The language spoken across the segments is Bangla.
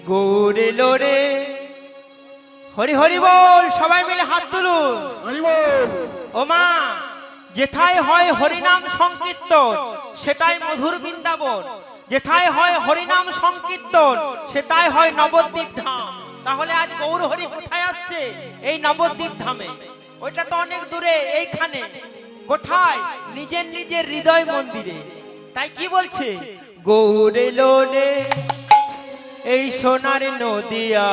গৌর এলো রে। হরি হরি বল, সবাই মিলে হাত তুলুন। হরি বল। ও মা, যেথায় হয় হরিনাম সংকীর্তন সেটাই মধুর বৃন্দাবন, যেথায় হয় হরিনাম সংকীর্তন সেটাই হয় নবদ্বীপ ধাম। তাহলে আজ গৌর হরি কোথায় আসছে? এই নবদ্বীপ ধামে। ওইটা তো অনেক দূরে, এইখানে কোথায়? নিজের নিজের হৃদয় মন্দিরে। তাই কি বলছে? গৌর এলো রে এই সোনার নদিয়া,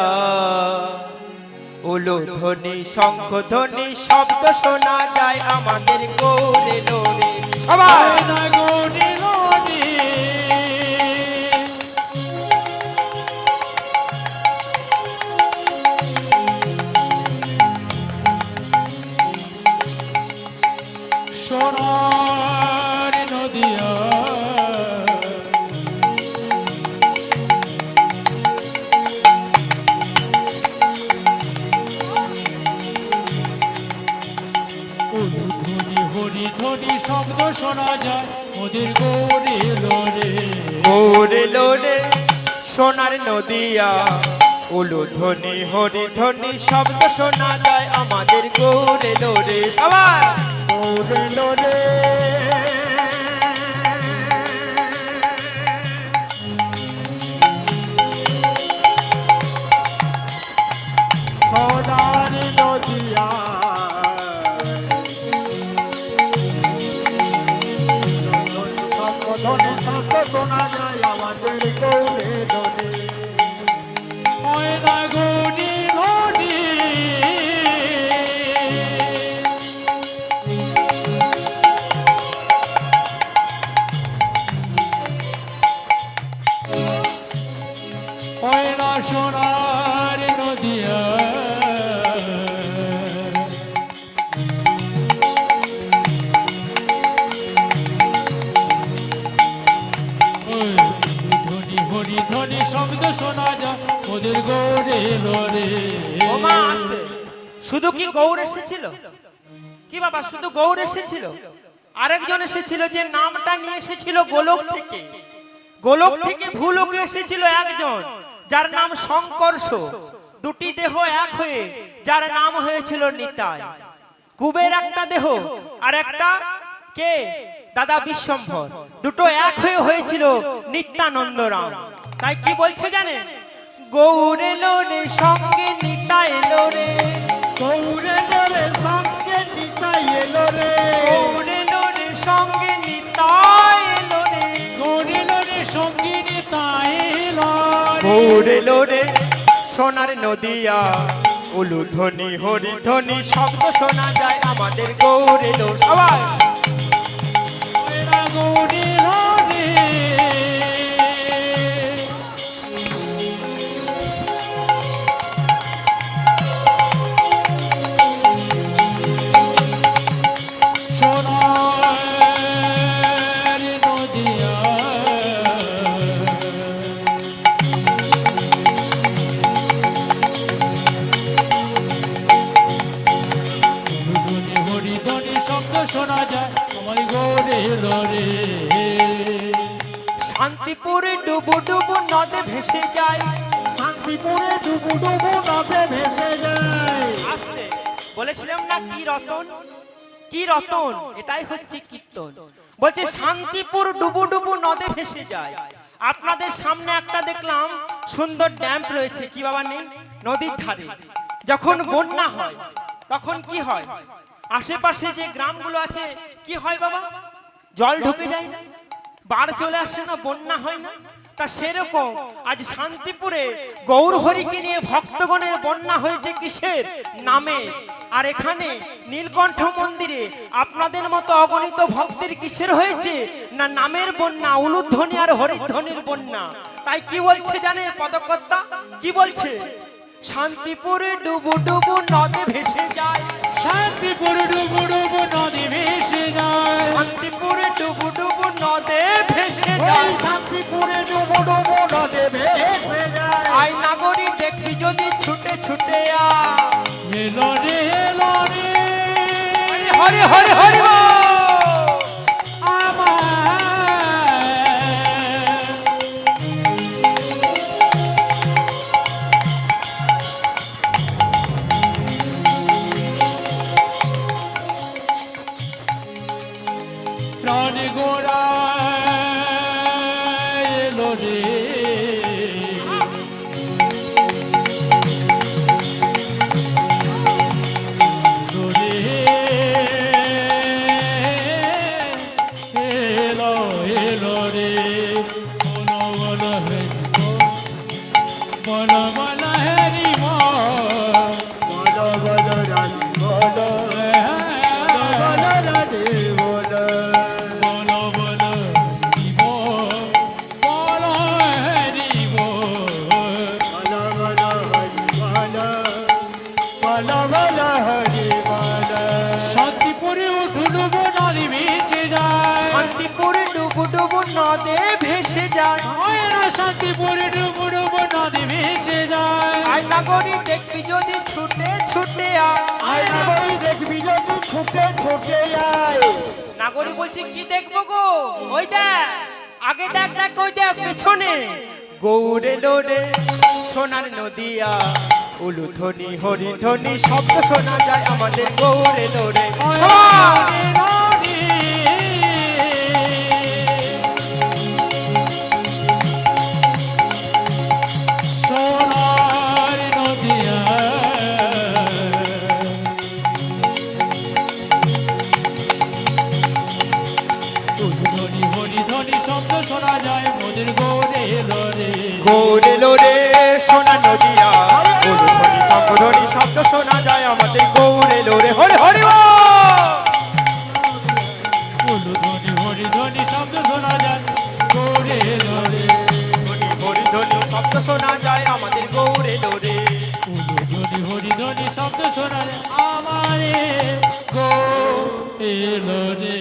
ওলো ধ্বনি শঙ্খ ধ্বনি শব্দ শোনা যায় আমাদের গৌর এলো রে। সবাই গৌর এলো রে। সোনার নদিয়া হরি ধ্বনি শব্দ শোনা যায় ওদের গৌর এলো রে। গৌর এলো রে সোনার নদিয়া, ওলো ধ্বনি হরি ধ্বনি শব্দ শোনা যায় আমাদের গৌর এলো রে। সবাই গৌর এলো রে। সোনার নদিয়া ধ্বনি শব্দ শোনা যায় আমাদের গৌর এলো রে। ওই না গৌরী ধ্বনি ওই না সোনার নদিয়া হরি ধ্বনি শব্দ শোনা যায় ওদের গৌর এলো রে। ও মা, আসতে। শুধু কি গৌর এসেছিল? কি বাবা, শুধু গৌর এসেছিল? আরেকজন এসেছিল, যে নামটা নিয়ে এসেছিল গোলক থেকে। গোলক থেকে ভূলোকে এসেছিল একজন, যার নাম শঙ্কর্ষ। দুটি দেহ এক হয়ে যার নাম হয়েছিল নিতাই। কুবের একটা দেহ, আর একটা কে? দাদা বিশ্বম্ভর। দুটো এক হয়ে হয়েছিল নিত্যানন্দ রাম। তাই কি বলছে জানেন? গৌর এলো রে সঙ্গে নিতাই এলো রে। গৌর এলো রে সঙ্গে নিতাই এলো রে। গৌর এলো রে সঙ্গে নিতাই এলো রে। গৌর এলো রে সঙ্গে নিতাই এলো রে। গৌর এলো রে সোনার নদিয়া, উলু ধ্বনি হরি ধ্বনি শব্দ শোনা যায় আমাদের গৌর এলো। সবাই গৌর এলো রে। সোনার নদিয়া হরি ধ্বনি শব্দ শোনা যায় আমার গৌর এলো রে। শান্তিপুরে ডুবু ডুবু নদে ভেসে যায়। শান্তিপুরে ডুবু ডুবু নদে ভেসে যায়। আসতে বলেছিলাম না, কি রতন, কি রতন, এটাই হচ্ছে কীর্তন। বলছে শান্তিপুর ডুবু ডুবু নদে ভেসে যায়। আপনাদের সামনে একটা দেখলাম সুন্দর ড্যাম রয়েছে, কি বাবা নেই? নদীর ধারে যখন বন্যা হয় তখন কি হয়? আশেপাশে যে গ্রামগুলো আছে কি হয় বাবা? জল ঢুকে যায় না, বাড় চলে আসে না, বন্যা হয় না? তা সেরকম আজ শান্তিপুরে গৌর হরিকে নিয়ে ভক্তগণের বন্যা হয়েছে কিসের? নামে। আর এখানে নীলকণ্ঠ মন্দিরে আপনাদের মতো অগণিত ভক্তের কিসের হয়েছে? না নামের বন্যা, উলুধ্বনি আর হরিধ্বনির বন্যা। তাই কি বলছে জানেন পদকর্তা? কি বলছে? শান্তিপুরে ডুবু ডুবু নদে ভেসে যায়। শান্তিপুরে ডুবু ডুবু নদী ভেসে যায়। শান্তিপুরে ডুবু ডুবু নদে ভেসে যায়। শান্তিপুরে ডুবু ডুবু নদী ভেসে যায়। আই নাগরী দেখবি যদি ছুটে ছুটে এলো রে এলো রে। হরি হরি হরি বল। আমার বলো বলো হরি বল বলো বলো রানী বলো বলো রানী বলো বলো বলো হরি বল বলো হরি বল বলো বলো হরি বলো বলো বলো হরি বলো শান্তিপুরে উঠুলুব নদী ভেসে যায় শান্তিপুরে ডুবু ডুবু নদে ভেসে যায় ওরা শান্তিপুরে ডুবু ডুবু নদী ভেসে যায় আয় নাগরি দেখবি যদি ছুটে ছুটে আয় আয় নাগরি দেখবি যদি ছুটে ছুটে যায় নাগরি বলছি কি দেখবো গো ওই দেখ আগে দেখ দেখ ওই দেখ পেছনে গৌড়ে লোরে সোনার নদিয়া উলুধ্বনি হরিধ্বনি শব্দ শোনা যায় আমাদের গৌড়ে লোরে সোনার নদিয়া ধ্বনি হরি ধ্বনি শব্দ শোনা যায় মোদের গৌড়ে লোরে গৌড়ে লোরে সোনার নদিয়া উলুধ্বনি শঙ্খধ্বনি শব্দ শোনা যায় আমাদের গৌড়ে লোরে হরে হরে ধ্বনি হরি ধ্বনি শব্দ শোনা যায় গৌড়ে লোরে ধ্বনি হরিধ্বনি শব্দ শোনা যায় আমাদের গৌড়ে লোরে ধ্বনি হরি ধ্বনি শব্দ শোনা যায় আমারে গৌড়ে লোরে